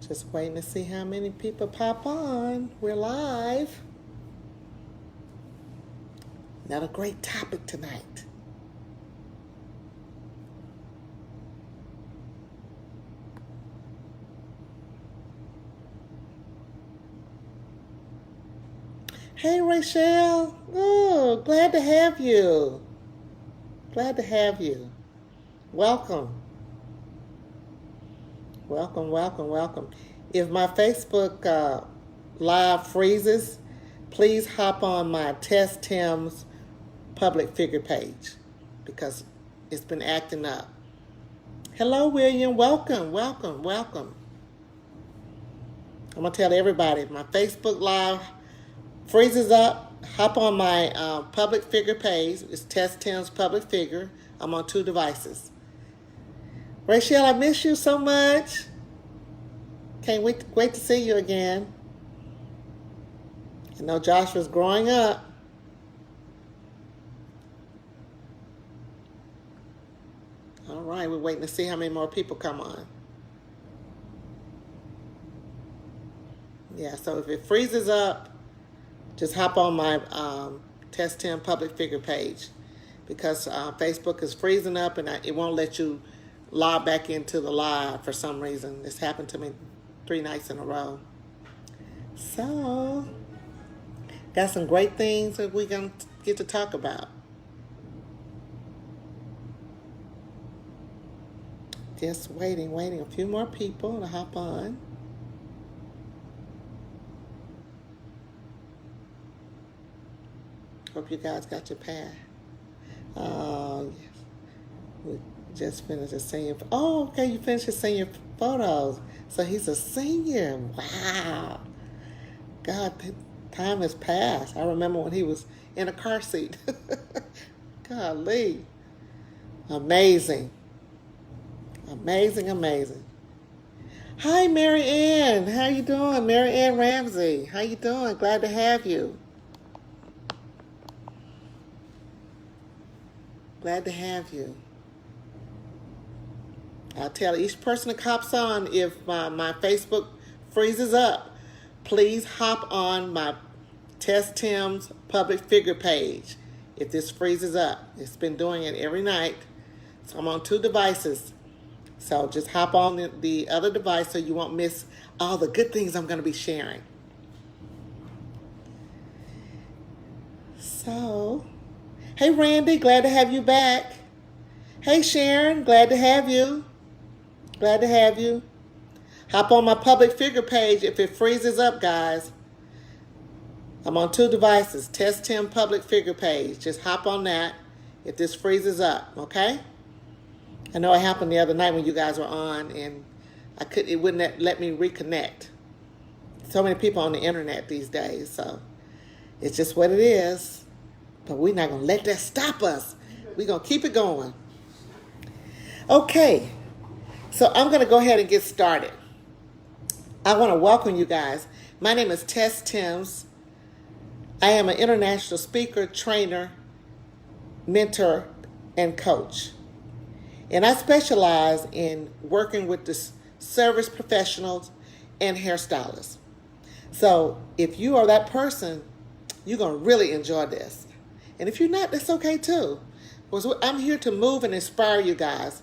Just waiting to see how many people pop on. We're live. Not a great topic tonight. Hey, Rachel. Oh, glad to have you. Glad to have you. Welcome. Welcome, welcome, welcome. If my Facebook live freezes, please hop on my TessTims public figure page because it's been acting up. Hello, William. Welcome, welcome, welcome. I'm going to tell everybody, if my Facebook live freezes up, hop on my public figure page. It's TessTims public figure. I'm on 2 devices. Rachel, I miss you so much. Can't wait to see you again. I know Joshua's growing up. All right, we're waiting to see how many more people come on. Yeah, so if it freezes up, just hop on my TessTims public figure page because Facebook is freezing up and it won't let you log back into the live for some reason. This happened to me 3 nights in a row. So, got some great things that we're going to get to talk about. Just waiting a few more people to hop on. Hope you guys got your pad. Oh, yes. We just finished a senior. Oh, okay, you finished your senior photos. So he's a senior. Wow. God, time has passed. I remember when he was in a car seat. Golly. Amazing. Amazing, amazing. Hi, Mary Ann. How you doing? Mary Ann Ramsey. How you doing? Glad to have you. Glad to have you. I'll tell each person that hops on, if my Facebook freezes up, please hop on my TessTims public figure page. If this freezes up, it's been doing it every night. So I'm on 2 devices. So just hop on the other device so you won't miss all the good things I'm going to be sharing. So, hey Randy, glad to have you back. Hey Sharon, glad to have you. Glad to have you. Hop on my public figure page if it freezes up, guys. I'm on 2 devices, TessTims public figure page. Just hop on that if this freezes up, okay? I know it happened the other night when you guys were on and it wouldn't let me reconnect. So many people on the internet these days, so it's just what it is. But we're not going to let that stop us. We're going to keep it going. Okay, so I'm going to go ahead and get started. I want to welcome you guys. My name is TessTims. I am an international speaker, trainer, mentor, and coach. And I specialize in working with the service professionals and hairstylists. So if you are that person, you're going to really enjoy this. And if you're not, that's okay too. Because I'm here to move and inspire you guys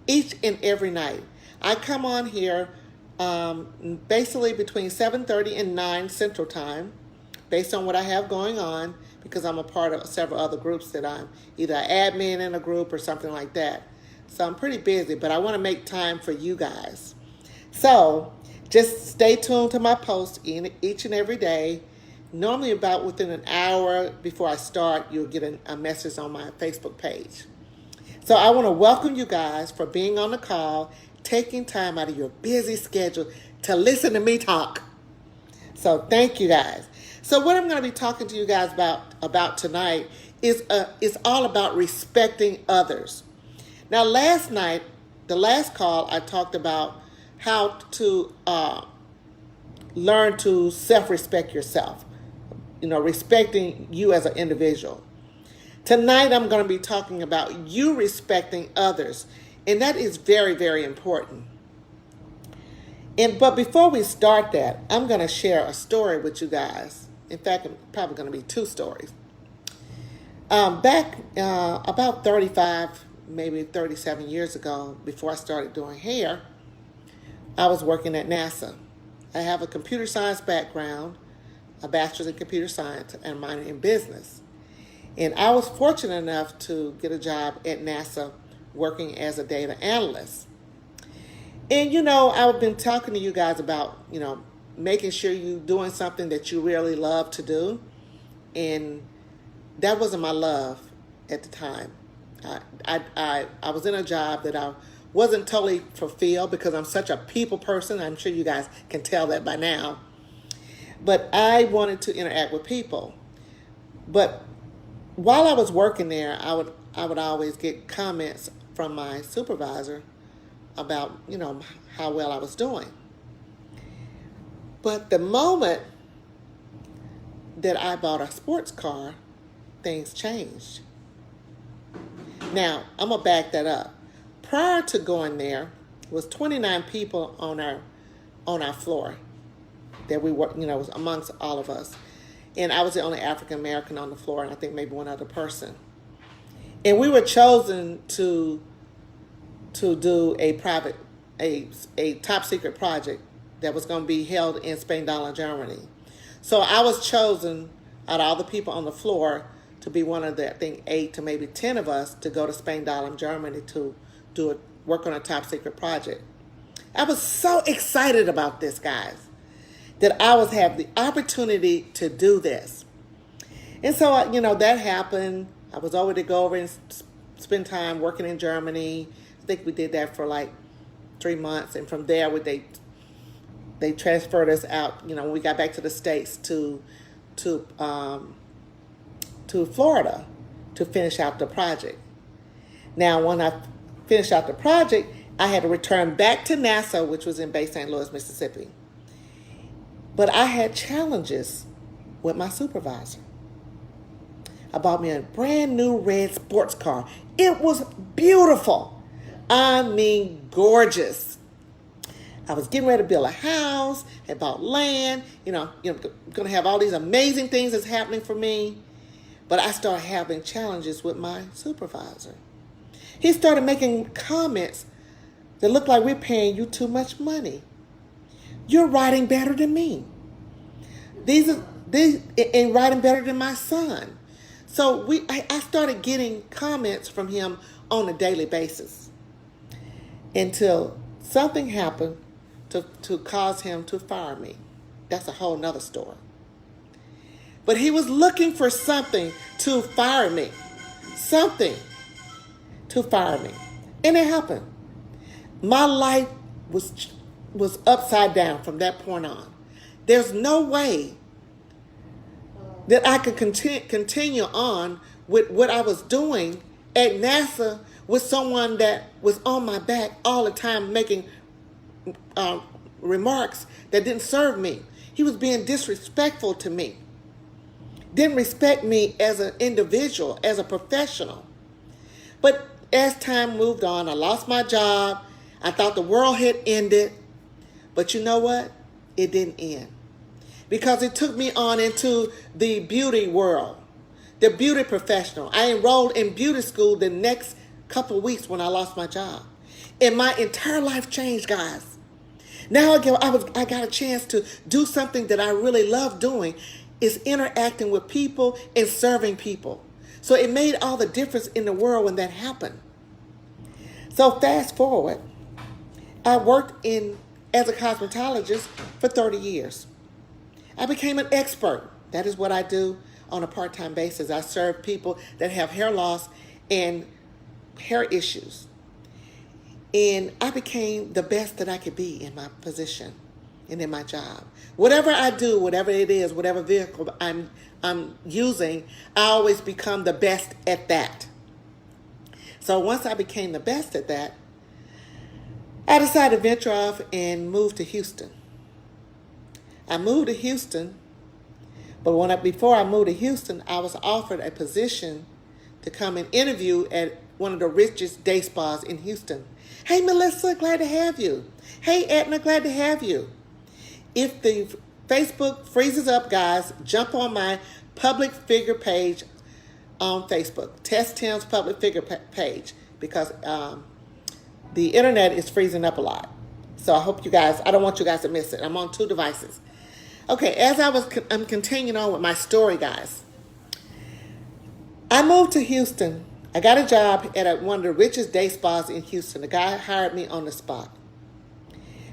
each and every night. I come on here basically between 7:30 and 9 Central Time based on what I have going on because I'm a part of several other groups that I'm either an admin in a group or something like that. So I'm pretty busy, but I want to make time for you guys. So just stay tuned to my posts each and every day. Normally about within an hour before I start, you'll get a message on my Facebook page. So I want to welcome you guys for being on the call, taking time out of your busy schedule to listen to me talk. So thank you guys. So what I'm going to be talking to you guys about tonight is all about respecting others. Now last night, the last call, I talked about how to learn to self-respect yourself. Respecting you as an individual. Tonight, I'm going to be talking about you respecting others, and that is very, very important. But before we start that, I'm going to share a story with you guys. In fact, it's probably going to be two stories. Back about 35, maybe 37 years ago, before I started doing hair, I was working at NASA. I have a computer science background, a bachelor's in computer science, and a minor in business. And I was fortunate enough to get a job at NASA working as a data analyst. And, I've been talking to you guys about, making sure you're doing something that you really love to do. And that wasn't my love at the time. I was in a job that I wasn't totally fulfilled because I'm such a people person. I'm sure you guys can tell that by now. But I wanted to interact with people. But while I was working there, I would always get comments from my supervisor about, how well I was doing. But the moment that I bought a sports car, things changed. Now, I'm going to back that up. Prior to going there, was 29 people on our floor that we worked, was amongst all of us. And I was the only African American on the floor, and I think maybe one other person. And we were chosen to do a top secret project that was going to be held in Spain, Germany. So I was chosen out of all the people on the floor to be one of the, I think, 8 to maybe 10 of us to go to Spain, Germany to work on a top secret project. I was so excited about this, guys, that I was have the opportunity to do this. And so, that happened. I was over to go over and spend time working in Germany. I think we did that for like 3 months. And from there, they transferred us out, when we got back to the States to Florida to finish out the project. Now, when I finished out the project, I had to return back to NASA, which was in Bay St. Louis, Mississippi. But I had challenges with my supervisor. I bought me a brand new red sports car. It was beautiful. I mean, gorgeous. I was getting ready to build a house, had bought land, going to have all these amazing things that's happening for me. But I started having challenges with my supervisor. He started making comments that looked like we're paying you too much money. You're writing better than me. These and writing better than my son. So I started getting comments from him on a daily basis until something happened to cause him to fire me. That's a whole nother story. But he was looking for something to fire me. Something to fire me. And it happened. My life was upside down from that point on. There's no way that I could continue on with what I was doing at NASA with someone that was on my back all the time making remarks that didn't serve me. He was being disrespectful to me. Didn't respect me as an individual, as a professional. But as time moved on, I lost my job. I thought the world had ended. But you know what? It didn't end. Because it took me on into the beauty world, the beauty professional. I enrolled in beauty school the next couple of weeks when I lost my job. And my entire life changed, guys. Now I got a chance to do something that I really love doing, is interacting with people and serving people. So it made all the difference in the world when that happened. So fast forward, I worked as a cosmetologist for 30 years. I became an expert. That is what I do on a part-time basis. I serve people that have hair loss and hair issues. And I became the best that I could be in my position and in my job. Whatever I do, whatever it is, whatever vehicle I'm using, I always become the best at that. So once I became the best at that, I decided to venture off and move to Houston. I moved to Houston, but before I moved to Houston, I was offered a position to come and interview at one of the richest day spas in Houston. Hey, Melissa, glad to have you. Hey, Edna, glad to have you. If the Facebook freezes up, guys, jump on my public figure page on Facebook, TessTims public figure page, because the internet is freezing up a lot. So I hope you guys, I don't want you guys to miss it. I'm on 2 devices. Okay, as I'm continuing on with my story, guys. I moved to Houston. I got a job at one of the richest day spas in Houston. The guy hired me on the spot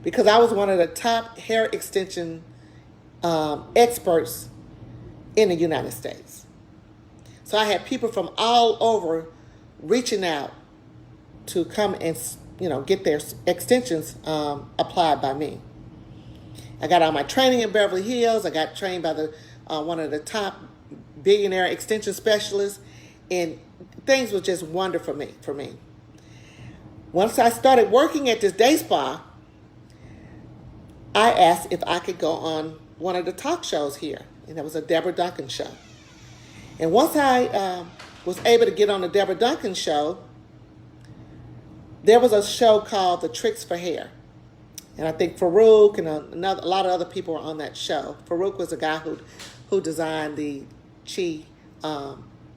because I was one of the top hair extension experts in the United States. So I had people from all over reaching out to come and, get their extensions applied by me. I got all my training in Beverly Hills. I got trained by one of the top billionaire extension specialists, and things were just wonderful for me. Once I started working at this day spa, I asked if I could go on one of the talk shows here, and it was a Deborah Duncan show. And once I was able to get on the Deborah Duncan show, there was a show called The Tricks for Hair. And I think Farouk and a lot of other people were on that show. Farouk was the guy who designed the Chi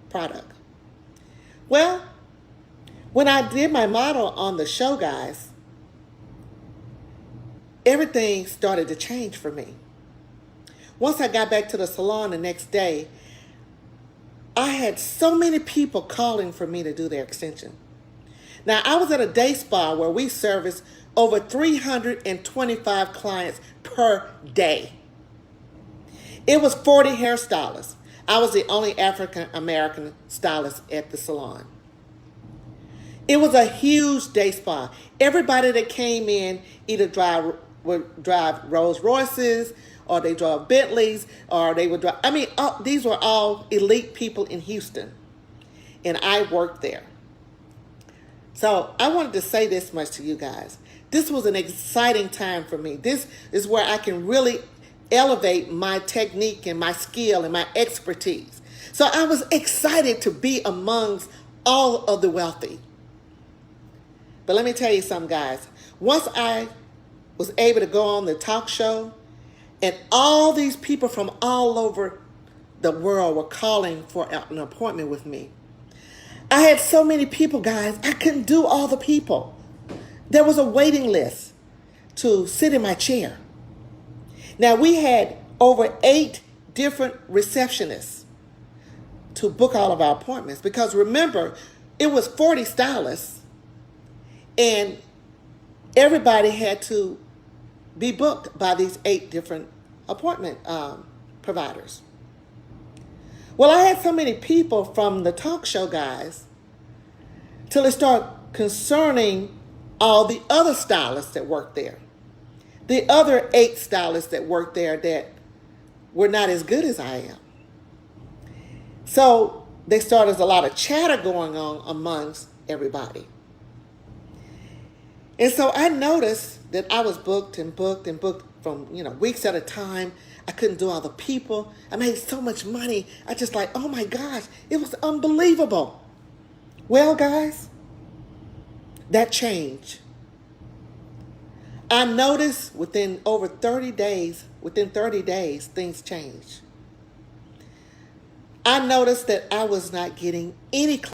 product. Well, when I did my model on the show, guys, everything started to change for me. Once I got back to the salon the next day, I had so many people calling for me to do their extension. Now, I was at a day spa where we serviced over 325 clients per day. It was 40 hairstylists. I was the only African American stylist at the salon. It was a huge day spa. Everybody that came in either would drive Rolls Royces, or they drove Bentleys, or they would drive, these were all elite people in Houston. And I worked there. So I wanted to say this much to you guys. This was an exciting time for me. This is where I can really elevate my technique and my skill and my expertise. So I was excited to be amongst all of the wealthy. But let me tell you something, guys. Once I was able to go on the talk show, and all these people from all over the world were calling for an appointment with me. I had so many people, guys, I couldn't do all the people. There was a waiting list to sit in my chair. Now, we had over 8 different receptionists to book all of our appointments, because remember, it was 40 stylists, and everybody had to be booked by these 8 different appointment providers. Well, I had so many people from the talk show, guys, till it started concerning all the other stylists that worked there. The other 8 stylists that worked there that were not as good as I am. So there started a lot of chatter going on amongst everybody. And so I noticed that I was booked and booked and booked from, weeks at a time. I couldn't do all the people. I made so much money. I just like, oh my gosh, it was unbelievable. Well, guys, that changed. I noticed within 30 days, things changed. I noticed that I was not getting any clients.